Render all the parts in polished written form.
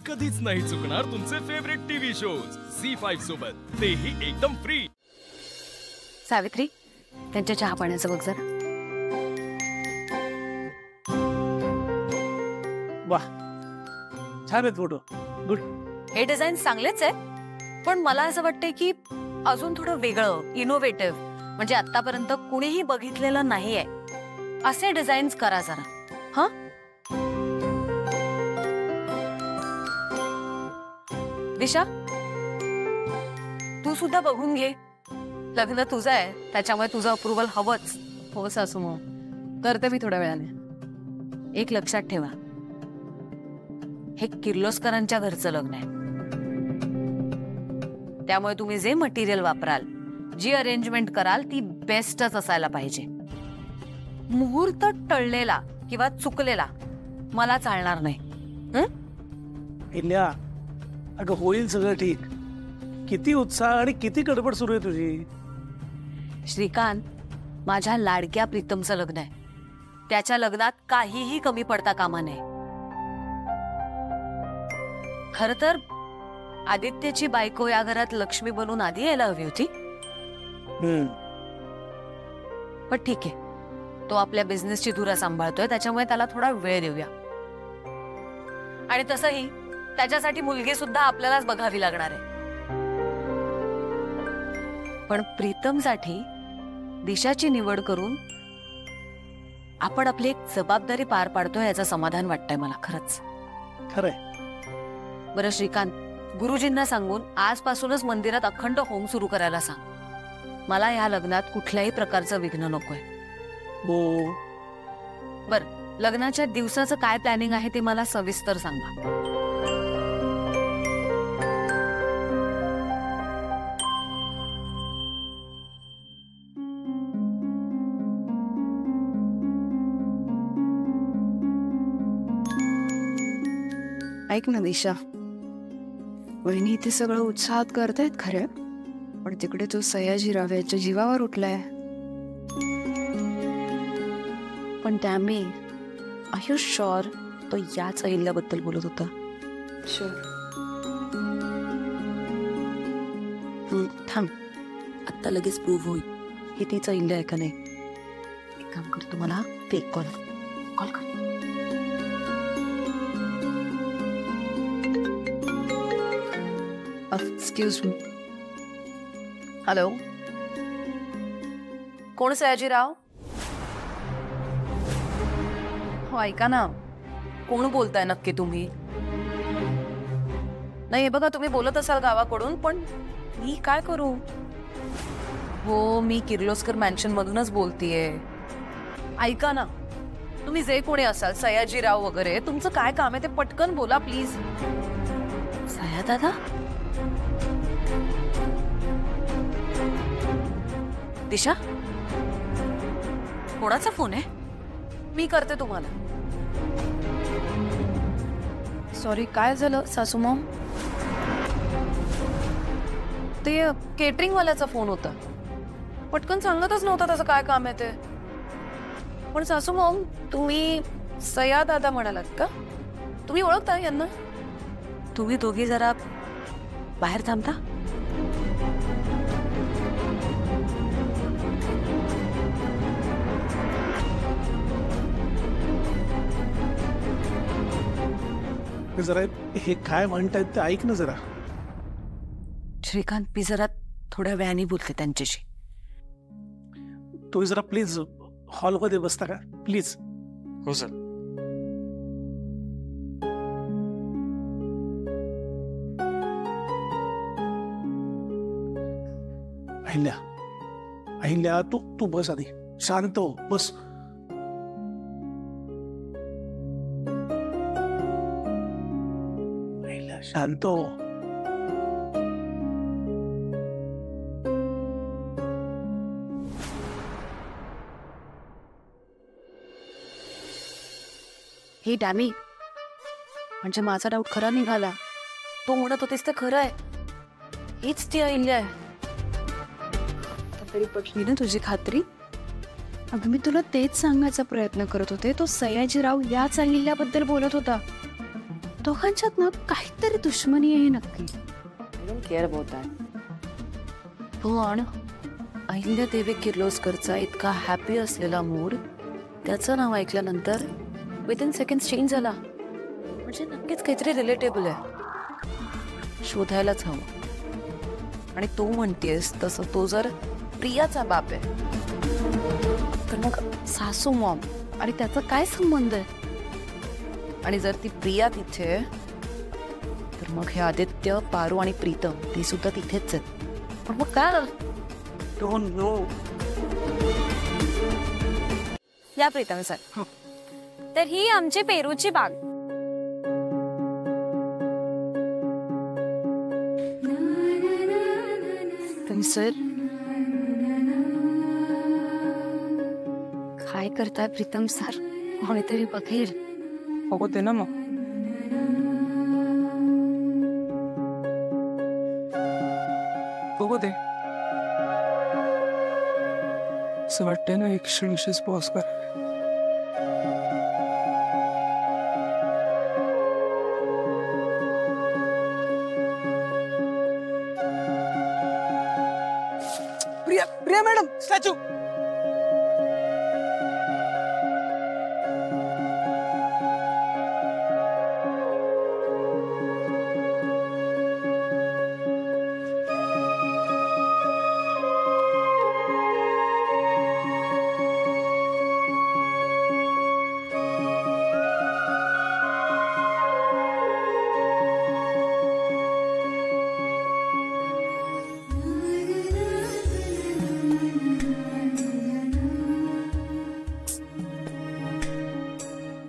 कधीच नाही चुकणार तुमचे फेवरेट टीव्ही शोज झी5 सोबत, तेही एकदम फ्री। सावित्री, त्यांच्या चहा पाण्याचं बघ जरा। वाह, छान आहेत फोटो, गुड। हे डिझाईन चांगलेच आहे, पण मला असं वाटतंय की अजून थोडं वेगळं, इनोव्हेटिव्ह, म्हणजे आतापर्यंत कुणीही बघितलेलं नाहीये असे डिझाईन्स करा जरा। हा, दिशा, तू सुद्धा बघून घे। लग्न तुझं आहे, त्याच्यामुळे तुझं अप्रुव्हल हवंच। हो सासू, मग करते मी थोड्या वेळाने। एक लक्षात ठेवा, हे किर्लोस्करांच्या घरचं लग्न आहे, त्यामुळे तुम्ही जे मटेरियल वापराल, जी अरेंजमेंट कराल, ती बेस्टच असायला पाहिजे। मुहूर्त टळलेला किंवा चुकलेला मला चालणार नाही। इल्या, अगं होईल सगळं ठीक। किती उत्साह आणि किती गडबड सुरू आहे तुझी। श्रीकांत, माझ्या लाडक्या प्रीतमचं लग्न आहे, त्याच्या लग्नात काहीही कमी पडता कामा नये। खर तर आदित्यची बायको या घरात लक्ष्मी बनून आधी यायला हवी होती, पण ठीक आहे, तो आपल्या बिझनेसची धुरा सांभाळतोय, त्याच्यामुळे त्याला थोडा वेळ देऊया। आणि तसंही त्याच्यासाठी मुलगी सुद्धा आपल्यालाच बघावी लागणार आहे। पण प्रीतमसाठी दिशाची निवड करून आपण आपली एक जबाबदारी पार पाडतोय याचं समाधान वाटतंय मला खरंच। खरंय। बरं श्रीकांत, गुरुजींना सांगून आजपासूनच मंदिरात अखंड होम सुरू करायला सांग। मला या लग्नात कुठल्याही प्रकारचं विघ्न नकोय। हो। बर, लग्नाच्या दिवसाचं काय प्लॅनिंग आहे ते मला सविस्तर सांगा। ऐक ना दिशा, वहिनी इथे सगळं उत्साहात करतायत खरं, पण तिकडे तो सयाजीराव याच्या जीवावर उठलाय। पण त्यामी, आर यू शुअर तो याच अहिल्याबद्दल बोलत होता? शुअर। थांब, आत्ता लगेच प्रूव्ह होईल ही तीच अहिल्या आहे का नाही। एक काम कर, तुम्हाला फेक कॉल कर। एक्सक्यूज मी, हॅलो, कोण सयाजीराव? हो ऐका ना, कोण बोलताय नक्की तुम्ही? नाही हे बघा, तुम्ही बोलत असाल गावाकडून, पण मी काय करू? हो, मी किर्लोस्कर मॅन्शन मधूनच बोलतीये। ऐका ना, तुम्ही जे कोणी असाल, सयाजीराव वगैरे, तुमचं काय काम आहे ते पटकन बोला प्लीज। सया दादा? दिशा, कोणाचा फोन आहे? मी करते तुम्हाला। सॉरी, काय झालं सासू मॉम? ते केटरिंग वाल्याचा फोन होता, पटकन सांगतच नव्हता त्याचं काय काम आहे ते। पण सासू मॉम, तुम्ही सया दादा म्हणालात का? तुम्ही ओळखता यांना? तुम्ही दोघी जरा बाहेर थांबता? जरा हे काय म्हणतायत ते ऐक ना जरा। श्रीकांत, मी जरा थोड्या वेळाने बोलते त्यांच्याशी। तुम्ही जरा प्लीज हॉलमध्ये बसता का प्लीज? हो सर। अहिल्या, अहिल्या, तू बस आधी, शांत हो, बस। अहिल्या, शांत हो। हे डॅमी, म्हणजे माझा डाऊट खरा निघाला। तू म्हणत होतीस ते खरं आहे, हीच ती अहिल्या आहे। तरी पटली ना तुझी खात्री? अगं मी तुला तेच सांगण्याचा प्रयत्न करत होते, तो सयाजीराव याच अहिल्याबद्दल बोलत होता। दोघांच्यात ना काहीतरी दुश्मनी आहे नक्की. Care about that. पण अहिल्या देवी किर्लोस्करचा इतका हॅपी असलेला मूड त्याचं नाव ऐकल्यानंतर विदिन सेकंड चेंज झाला. म्हणजे नक्कीच काहीतरी रिलेटेबल आहे, शोधायलाच हवं. आणि तू म्हणतेस तसं तो जर प्रियाचा बाप आहे तर मग सासू मॉम आणि त्याचा काय संबंध आहे? आणि जर ती प्रिया तिथे आहे, तर मग हे आदित्य, पारू आणि प्रीतम ते सुद्धा तिथेच आहेत. पण मग काय? Don't know. या प्रीतम सर. तर ही आमची पेरूची बाग. प्रीतम सर काय करताय? प्रीतम सर कोणीतरी बघेल. बघते ना मग. बघू दे. असं वाटतंय ना एक क्षणशीच पॉज कर. Priya Priya madam statue.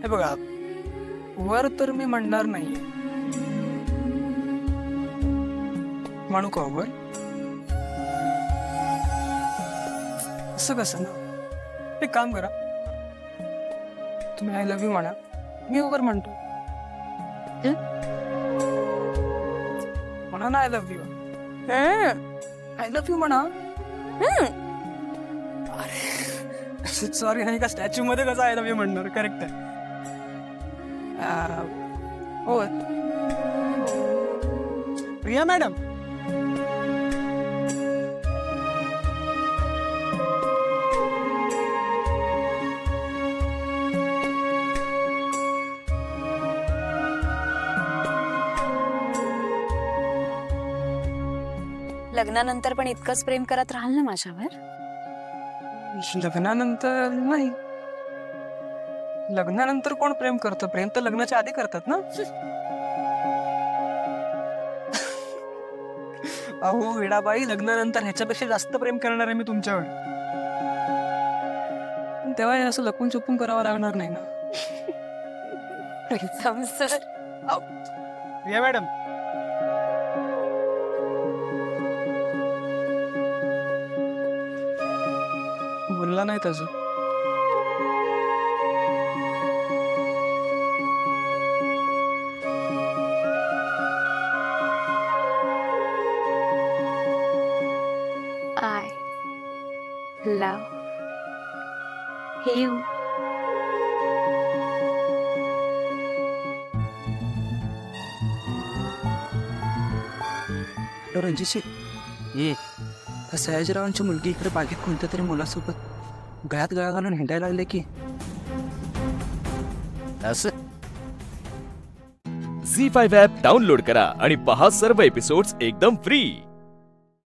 हे बघा, वर तर मी म्हणणार नाही. म्हणू का वर? असं कसं ना. एक काम करा, तुम्ही आय लव्ह यू म्हणा, मी वर म्हणतो. म्हणा ना I love you. I love you म्हणा. सॉरी नाही का, स्टॅच्यू मध्ये कसं आय लव्ह यू म्हणणार? करेक्ट आहे. हो प्रिया मॅडम. लग्नानंतर पण इतकंच प्रेम करत राहाल ना माझ्यावर? लग्नानंतर नाही. लग्नानंतर कोण प्रेम करतं? प्रेम तर लग्नाच्या आधी करतात ना. अहो वेडाबाई, लग्नानंतर ह्याच्यापेक्षा जास्त प्रेम करणार आहे मी तुमच्यावर. तेव्हा हे असं लपून छपून करावं लागणार नाही ना. सर या मॅडम. बोलला नाही तसं. I love you. रणजितशी, ये त्या सयाजीरावांची मुलगी इकडे बागेत कोणत्या तरी मुलासोबत गळ्यात गळा घालून हिंडायला लागले की. असं झी5 ॲप डाउनलोड करा आणि पहा सर्व एपिसोड्स एकदम फ्री.